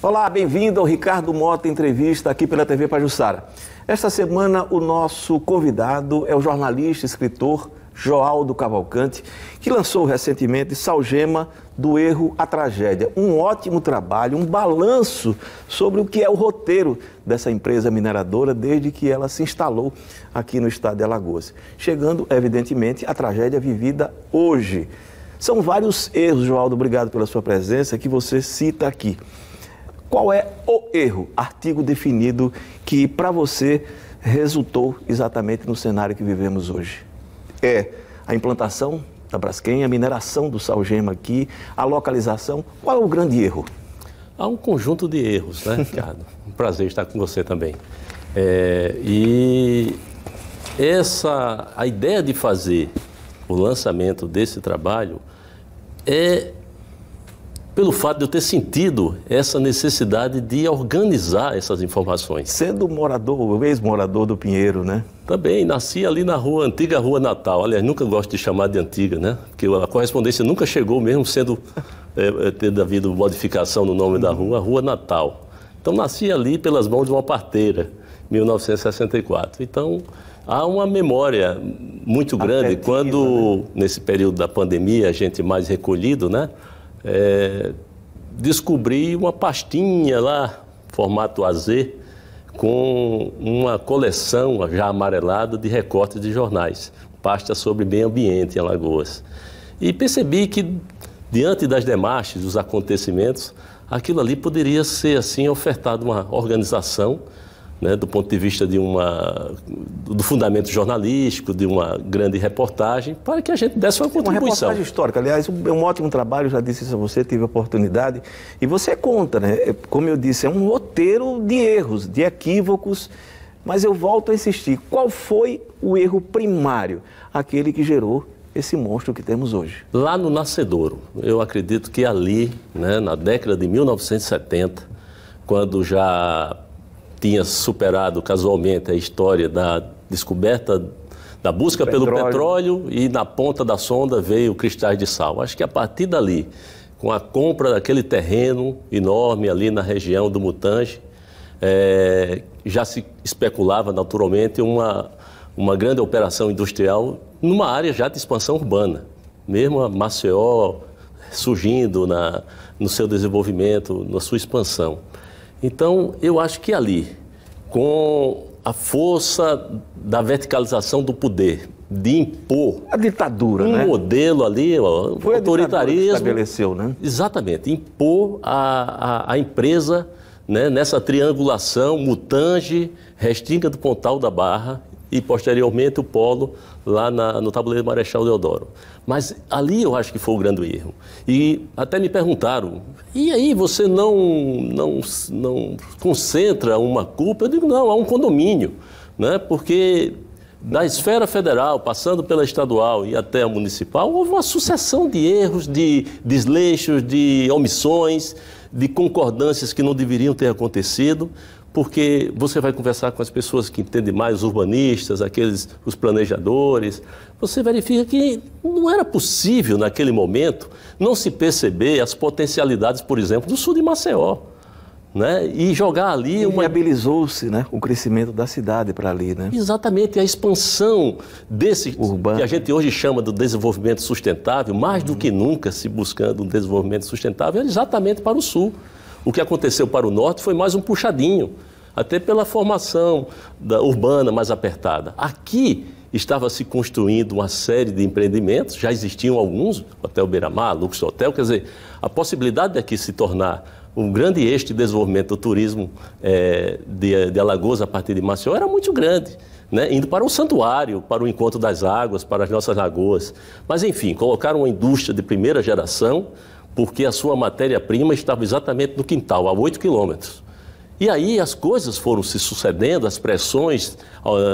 Olá, bem-vindo ao Ricardo Mota Entrevista aqui pela TV Pajuçara. Esta semana o nosso convidado é o jornalista e escritor Joaldo Cavalcante, que lançou recentemente Salgema, do erro à tragédia. Um ótimo trabalho, um balanço sobre o que é o roteiro dessa empresa mineradora desde que ela se instalou aqui no estado de Alagoas. Chegando, evidentemente, à tragédia vivida hoje. São vários erros, Joaldo, obrigado pela sua presença, que você cita aqui. Qual é o erro, artigo definido, que para você resultou exatamente no cenário que vivemos hoje? É a implantação da Braskem, a mineração do Salgema aqui, a localização. Qual é o grande erro? Há um conjunto de erros, né, Ricardo? Um prazer estar com você também. A ideia de fazer o lançamento desse trabalho é pelo fato de eu ter sentido essa necessidade de organizar essas informações. Sendo morador, ex-morador do Pinheiro, né? Também, nasci ali na antiga Rua Natal. Aliás, nunca gosto de chamar de antiga, né? Porque a correspondência nunca chegou, mesmo sendo tendo havido modificação no nome da Rua Natal. Então, nasci ali pelas mãos de uma parteira, em 1964. Então, há uma memória muito grande. Afetiva, quando, né? Nesse período da pandemia, a gente mais recolhido, né? Descobri uma pastinha lá, formato AZ, com uma coleção já amarelada de recortes de jornais, pasta sobre meio ambiente em Alagoas. E percebi que, diante das demarches, dos acontecimentos, aquilo ali poderia ser, assim, ofertado uma organização, né, do ponto de vista do fundamento jornalístico, de uma grande reportagem, para que a gente desse uma contribuição. Uma reportagem histórica, aliás, é um ótimo trabalho, já disse isso a você, tive a oportunidade. E você conta, né? Como eu disse, é um roteiro de erros, de equívocos, mas eu volto a insistir. Qual foi o erro primário, aquele que gerou esse monstro que temos hoje? Lá no Nascedouro, eu acredito que ali, né, na década de 1970, quando já tinha superado casualmente a história da descoberta, da busca pelo petróleo, e na ponta da sonda veio cristais de sal. Acho que a partir dali, com a compra daquele terreno enorme ali na região do Mutange, já se especulava naturalmente uma grande operação industrial numa área já de expansão urbana. Mesmo a Maceió surgindo no seu desenvolvimento, na sua expansão. Então, eu acho que ali, com a força da verticalização do poder, de impor a ditadura, um modelo ali, foi autoritarismo, que estabeleceu, né? Exatamente, impor a empresa, né, nessa triangulação Mutange, Restinga do Pontal da Barra e, posteriormente, o polo lá no Tabuleiro Marechal Deodoro. Mas ali eu acho que foi o grande erro. E até me perguntaram, e aí você não concentra uma culpa? Eu digo, não, há um condomínio, né? Porque da esfera federal, passando pela estadual e até a municipal, houve uma sucessão de erros, de desleixos, de omissões, de concordâncias que não deveriam ter acontecido, porque você vai conversar com as pessoas que entendem mais, os urbanistas, os planejadores, você verifica que não era possível, naquele momento, não se perceber as potencialidades, por exemplo, do sul de Maceió, né? E jogar ali viabilizou-se, né, o crescimento da cidade para ali, né? Exatamente, a expansão desse urbano, que a gente hoje chama do desenvolvimento sustentável, mais do que nunca se buscando um desenvolvimento sustentável, é exatamente para o sul. O que aconteceu para o norte foi mais um puxadinho, até pela formação urbana mais apertada. Aqui estava se construindo uma série de empreendimentos, já existiam alguns, Hotel Beira-Mar, Lux Hotel, quer dizer, a possibilidade de aqui se tornar um grande eixo de desenvolvimento do turismo de Alagoas a partir de Maceió era muito grande, né? Indo para o santuário, para o encontro das águas, para as nossas lagoas. Mas, enfim, colocaram uma indústria de primeira geração, porque a sua matéria-prima estava exatamente no quintal, a 8 quilômetros. E aí as coisas foram se sucedendo, as pressões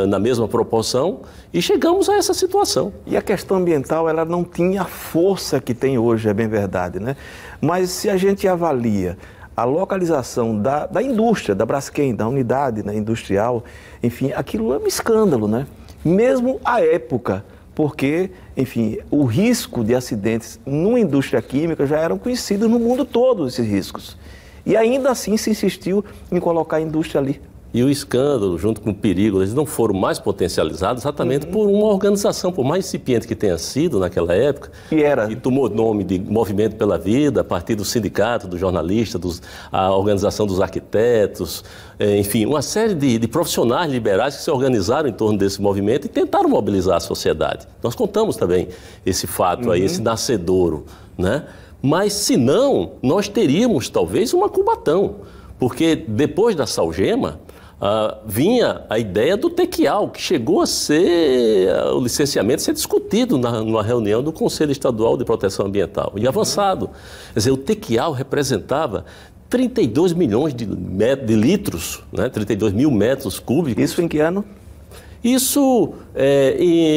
na mesma proporção, e chegamos a essa situação. E a questão ambiental, ela não tinha a força que tem hoje, é bem verdade, né? Mas se a gente avalia a localização da indústria, da Braskem, da unidade, né, industrial, enfim, aquilo é um escândalo, né? Mesmo à época, porque, enfim, o risco de acidentes numa indústria química já eram conhecidos no mundo todo, esses riscos. E ainda assim se insistiu em colocar a indústria ali. E o escândalo, junto com o perigo, eles não foram mais potencializados exatamente por uma organização, por mais incipiente que tenha sido naquela época, que tomou nome de Movimento pela Vida, a partir do sindicato, dos jornalistas, a organização dos arquitetos, enfim, uma série de profissionais liberais que se organizaram em torno desse movimento e tentaram mobilizar a sociedade. Nós contamos também esse fato aí, esse nascedouro, né? Mas, se não, nós teríamos talvez uma Cubatão, porque depois da Salgema, vinha a ideia do tequial, que chegou a ser, o licenciamento ser discutido numa reunião do Conselho Estadual de Proteção Ambiental, e avançado. Quer dizer, o tequial representava 32 milhões de litros, né? 32 mil metros cúbicos. Isso em que ano? Isso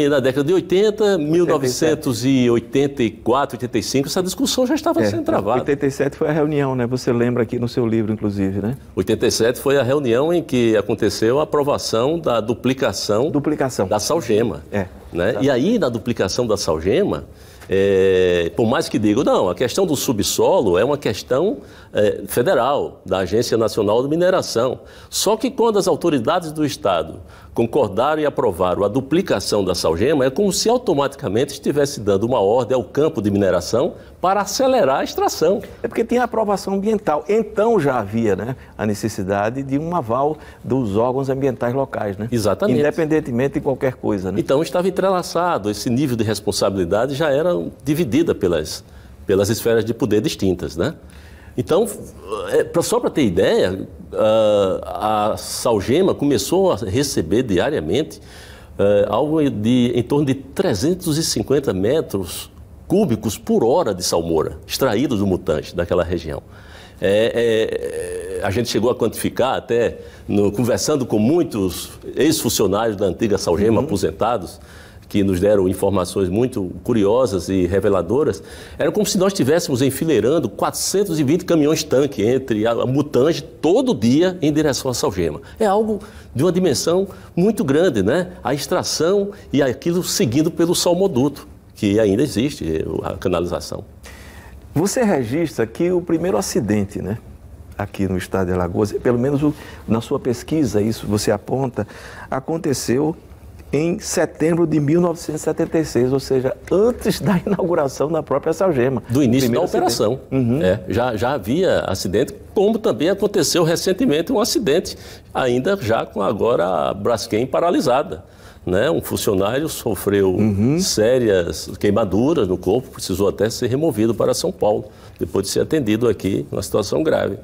na década de 80, 1984, 85, essa discussão já estava sendo travada. 87 foi a reunião, né? Você lembra aqui no seu livro, inclusive, né? 87 foi a reunião em que aconteceu a aprovação da duplicação da Salgema. Né? E aí, na duplicação da Salgema, por mais que digam, não, a questão do subsolo é uma questão federal, da Agência Nacional de Mineração. Só que quando as autoridades do Estado concordaram e aprovaram a duplicação da Salgema, é como se automaticamente estivesse dando uma ordem ao campo de mineração para acelerar a extração. É porque tinha aprovação ambiental. Então já havia, né, a necessidade de um aval dos órgãos ambientais locais, né? Exatamente. Independentemente de qualquer coisa, né? Então estava entrelaçado, esse nível de responsabilidade já era dividida pelas esferas de poder distintas, né? Então, só para ter ideia, a Salgema começou a receber diariamente algo em torno de 350 metros cúbicos por hora de salmoura, extraídos do Mutange, daquela região. A gente chegou a quantificar até, conversando com muitos ex-funcionários da antiga Salgema, aposentados, que nos deram informações muito curiosas e reveladoras, era como se nós estivéssemos enfileirando 420 caminhões-tanque entre a Mutange todo dia em direção à Salgema. É algo de uma dimensão muito grande, né? A extração e aquilo seguindo pelo salmoduto, que ainda existe, a canalização. Você registra que o primeiro acidente, né, aqui no estado de Alagoas, pelo menos na sua pesquisa, isso você aponta, aconteceu em setembro de 1976, ou seja, antes da inauguração da própria Salgema. Do início da operação. Já havia acidente, como também aconteceu recentemente um acidente, ainda já com agora a Braskem paralisada. Né? Um funcionário sofreu sérias queimaduras no corpo, precisou até ser removido para São Paulo, depois de ser atendido aqui numa situação grave.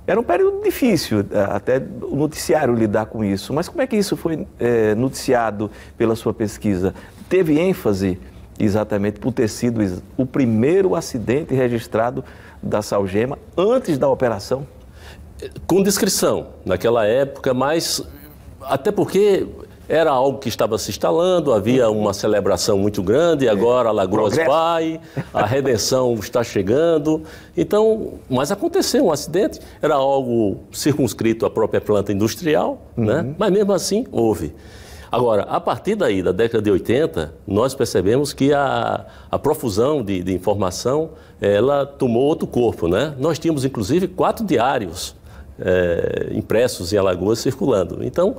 Era um período difícil, até o noticiário lidar com isso. Mas como é que isso foi noticiado pela sua pesquisa? Teve ênfase exatamente por ter sido o primeiro acidente registrado da Salgema antes da operação? Com descrição, naquela época, mas até porque era algo que estava se instalando, havia uma celebração muito grande, agora Alagoas vai, a redenção está chegando. Então, mas aconteceu um acidente, era algo circunscrito à própria planta industrial, né? Mas mesmo assim houve. Agora, a partir daí, da década de 80, nós percebemos que a profusão de informação, ela tomou outro corpo, né? Nós tínhamos, inclusive, 4 diários impressos em Alagoas circulando. Então,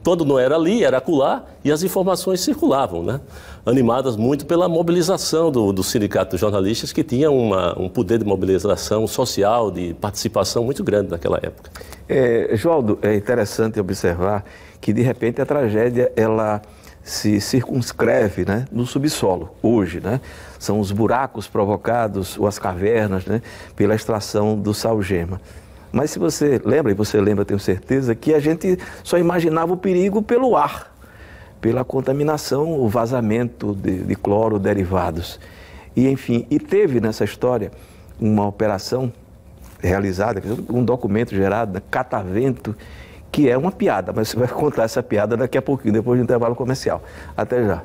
quando não era ali, era acolá, e as informações circulavam, né? Animadas muito pela mobilização do Sindicato de Jornalistas, que tinha um poder de mobilização social, de participação muito grande naquela época. Joaldo, é interessante observar que, de repente, a tragédia, ela se circunscreve, né, no subsolo, hoje, né? São os buracos provocados, ou as cavernas, né, pela extração do Salgema. Mas se você lembra, e você lembra, tenho certeza, que a gente só imaginava o perigo pelo ar, pela contaminação, o vazamento de cloro, derivados. E, enfim, e teve nessa história uma operação realizada, um documento gerado, Catavento, que é uma piada, mas você vai contar essa piada daqui a pouquinho, depois do intervalo comercial. Até já.